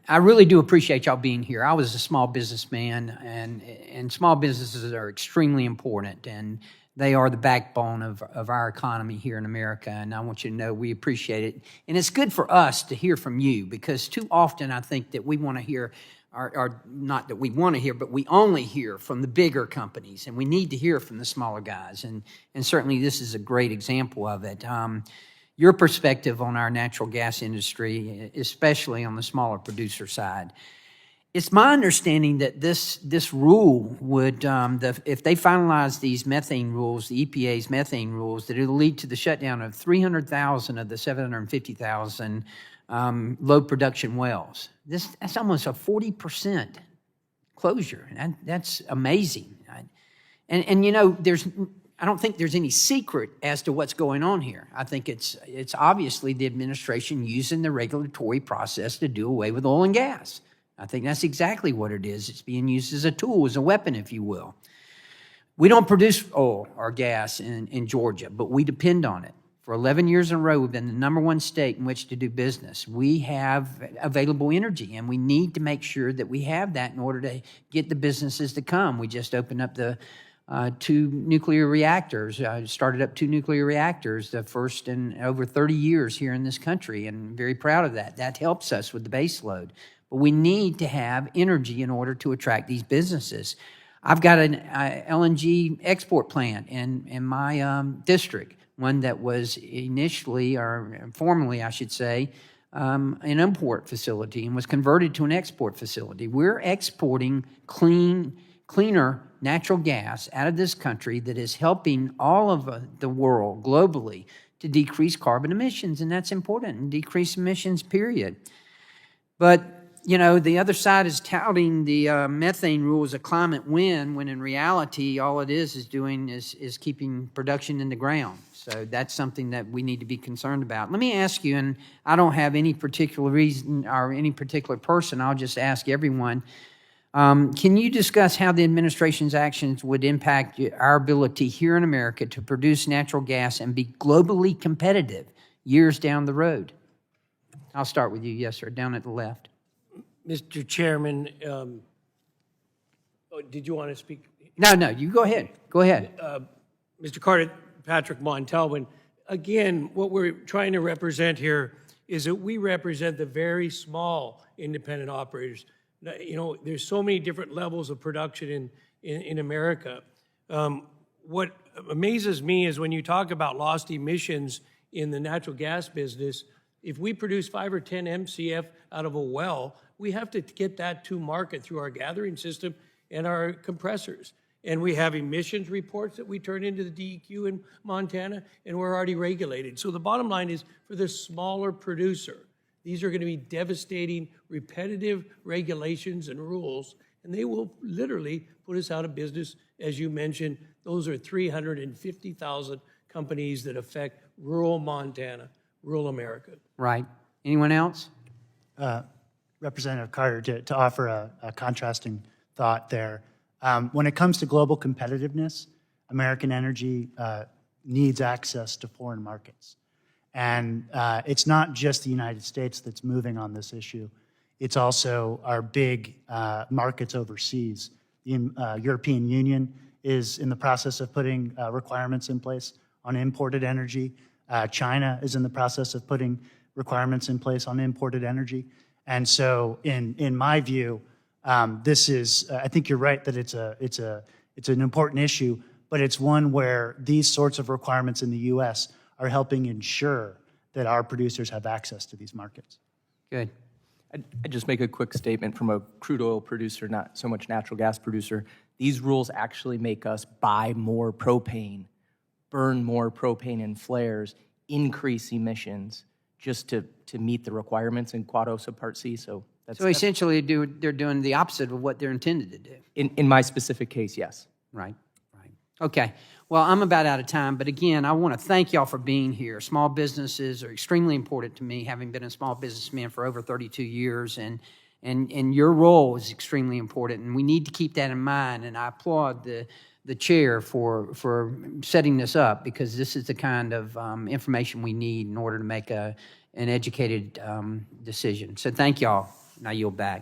I really do appreciate y'all being here. I was a small businessman, and small businesses are extremely important, and they are the backbone of our economy here in America, and I want you to know we appreciate it. And it's good for us to hear from you, because too often I think that we want to hear, or not that we want to hear, but we only hear from the bigger companies, and we need to hear from the smaller guys, and certainly this is a great example of it. Your perspective on our natural gas industry, especially on the smaller producer side. It's my understanding that this rule would, if they finalize these methane rules, the EPA's methane rules, that it'll lead to the shutdown of 300,000 of the 750,000 low production wells. That's almost a 40% closure. That's amazing. And you know, I don't think there's any secret as to what's going on here. I think it's obviously the administration using the regulatory process to do away with oil and gas. I think that's exactly what it is. It's being used as a tool, as a weapon, if you will. We don't produce oil or gas in Georgia, but we depend on it. For 11 years in a row, we've been the #1 state in which to do business. We have available energy, and we need to make sure that we have that in order to get the businesses to come. We just opened up the 2 nuclear reactors, started up 2 nuclear reactors, the first in over 30 years here in this country, and very proud of that. That helps us with the base load. But we need to have energy in order to attract these businesses. I've got an LNG export plant in my district, one that was initially, or formerly I should say, an import facility and was converted to an export facility. We're exporting cleaner natural gas out of this country that is helping all of the world globally to decrease carbon emissions, and that's important, and decrease emissions, period. But, you know, the other side is touting the methane rule as a climate win, when in reality, all it is doing is keeping production in the ground. So that's something that we need to be concerned about. Let me ask you, and I don't have any particular reason or any particular person, I'll just ask everyone, can you discuss how the administration's actions would impact our ability here in America to produce natural gas and be globally competitive years down the road? I'll start with you, yes, sir, down at the left. Mr. Chairman, did you want to speak? No, you go ahead. Go ahead. Mr. Carter, Patrick Montalban, again, what we're trying to represent here is that we represent the very small independent operators. You know, there's so many different levels of production in America. What amazes me is when you talk about lost emissions in the natural gas business, if we produce 5 or 10 MCF out of a well, we have to get that to market through our gathering system and our compressors. And we have emissions reports that we turn into the DEQ in Montana, and we're already regulated. So the bottom line is, for the smaller producer, these are going to be devastating, repetitive regulations and rules, and they will literally put us out of business. As you mentioned, those are 350,000 companies that affect rural Montana, rural America. Right. Anyone else? Representative Carter, to offer a contrasting thought there. When it comes to global competitiveness, American energy needs access to foreign markets. And it's not just the United States that's moving on this issue. It's also our big markets overseas. The European Union is in the process of putting requirements in place on imported energy. China is in the process of putting requirements in place on imported energy. And so in my view, this is, I think you're right that it's an important issue, but it's one where these sorts of requirements in the U.S. are helping ensure that our producers have access to these markets. Good. I'd just make a quick statement from a crude oil producer, not so much natural gas producer. These rules actually make us buy more propane, burn more propane in flares, increase emissions just to meet the requirements in Quad OSA Part C. So essentially they're doing the opposite of what they're intended to do. In my specific case, yes. Right. Okay. Well, I'm about out of time, but again, I want to thank y'all for being here. Small businesses are extremely important to me, having been a small businessman for over 32 years, and your role is extremely important, and we need to keep that in mind, and I applaud the chair for setting this up, because this is the kind of information we need in order to make educated decision. So thank y'all. Now yield back.